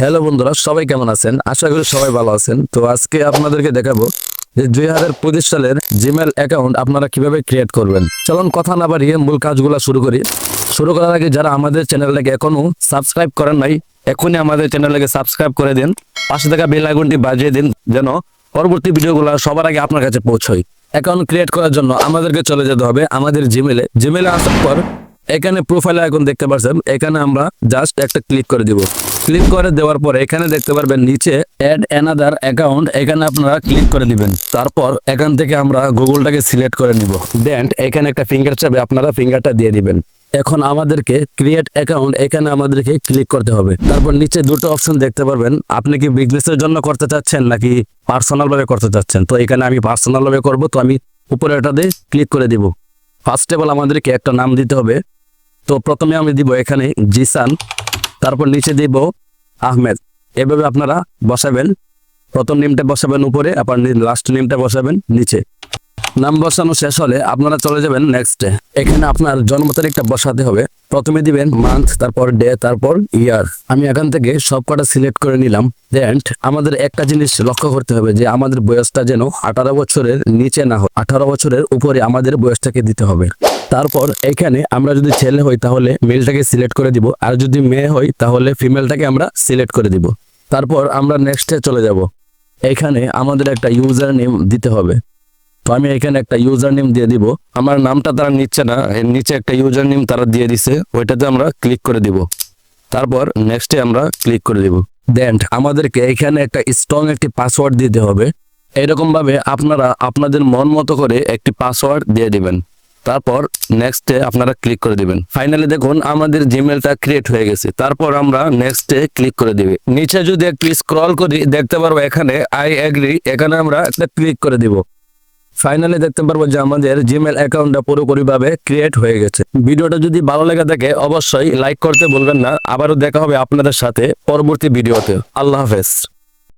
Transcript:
Hello বন্ধুরা, সবাই কেমন আছেন? আশা করি সবাই ভালো আছেন। তো আজকে আপনাদেরকে দেখাবো যে 2025 সালের জিমেল অ্যাকাউন্ট আপনারা কিভাবে ক্রিয়েট করবেন। চলুন কথা না বাড়িয়ে মূল কাজগুলো শুরু করি। শুরু করার আগে যারা আমাদের চ্যানেলটাকে এখনো সাবস্ক্রাইব করেন নাই, এখনই আমাদের চ্যানেলটাকে সাবস্ক্রাইব করে দিন, পাশে থাকা বেল আইকনটি বাজিয়ে দিন যেন পরবর্তী ভিডিওগুলো সবার আগে আপনার কাছে পৌঁছয়। অ্যাকাউন্ট ক্রিয়েট করার জন্য আমাদেরকে চলে যেতে হবে আমাদের জিমেলে আসার পর এখানে প্রোফাইল আইকন দেখতে পাচ্ছেন, এখানে আমরা জাস্ট একটা ক্লিক করে দিব। ক্লিক করে দেওয়ার পর এখানে দেখতে পারবেন নিচে অ্যাড অ্যানাদার অ্যাকাউন্ট, এখানে আপনারা ক্লিক করে দিবেন। তারপর এখান থেকে আমরা গুগলটাকে সিলেক্ট করে নিব। দেন এখানে একটা ফিঙ্গার চাপে আপনারা ফিঙ্গারটা দিয়ে দিবেন। এখন আমাদেরকে ক্রিয়েট অ্যাকাউন্ট, এখানে আমাদেরকে ক্লিক করতে হবে। তারপর নিচে দুটো অপশন দেখতে পারবেন, আপনি কি বিজনেসের জন্য করতে চাচ্ছেন নাকি পার্সোনাল ভাবে করতে চাচ্ছেন। তো এখানে আমি পার্সোনাল ভাবে করবো, তো আমি উপরে এটাতে ক্লিক করে দিব। ফার্স্ট অফ অল আমাদেরকে একটা নাম দিতে হবে। তো প্রথমে আমি দিব এখানে জিসান, তারপর নিচে দিব আহমেদ। এভাবে আপনারা বসাবেন, প্রথম নেমটা বসাবেন উপরে, আবার লাস্ট নেমটা বসাবেন নিচে। নাম বসানো শেষ হলে আপনারা চলে যাবেন নেক্সটে। এখানে আপনার জন্ম তারিখটা বসাতে হবে। প্রথমে দিবেন মান্থ, তারপর ডে, তারপর ইয়ার। আমি এখান থেকে সবকটা সিলেক্ট করে নিলাম। দেন আমাদের একটা জিনিস লক্ষ্য করতে হবে যে আমাদের বয়সটা যেন 18 বছরের নিচে না হয়, 18 বছরের উপরে আমাদের বয়সটাকে দিতে হবে। তারপর এখানে আমরা যদি ছেলে হই তাহলে মেলটাকে সিলেক্ট করে দিব, আর যদি মেয়ে হই তাহলে ফিমেলটাকে আমরা সিলেক্ট করে দিব। তারপর আমরা নেক্সটে চলে যাব। এখানে আমাদের একটা ইউজার নেম দিতে হবে। তো আমি এখানে একটা ইউজার নেম দিয়ে দিব। আমার নামটা তারা নিচ্ছে না, এর নিচে একটা ইউজার নেম তারা দিয়ে দিছে, ওইটাতে আমরা ক্লিক করে দিব। তারপর নেক্সটে আমরা ক্লিক করে দিব। দেন আমাদেরকে এখানে একটা স্ট্রং একটি পাসওয়ার্ড দিতে হবে। এরকম ভাবে আপনারা আপনাদের মন মতো করে একটি পাসওয়ার্ড দিয়ে দিবেন। তারপর নেক্সটে আপনারা ক্লিক করে দিবেন। ফাইনালি দেখুন আমাদের জিমেলটা ক্রিয়েট হয়ে গেছে। তারপর আমরা নেক্সটে ক্লিক করে দিবে। নিচে যদি একটু স্ক্রল করি দেখতে পারবো এখানে আই এগ্রি, এখানে আমরা একটা ক্লিক করে দিব। ফাইনালি দেখতে পারবো যে আমাদের জিমেল অ্যাকাউন্টটা পুরোপুরিভাবে ক্রিয়েট হয়ে গেছে। ভিডিওটা যদি ভালো লেগে থাকে অবশ্যই লাইক করতে ভুলবেন না। আবারও দেখা হবে আপনাদের সাথে পরবর্তী ভিডিওতে। আল্লাহ হাফেজ।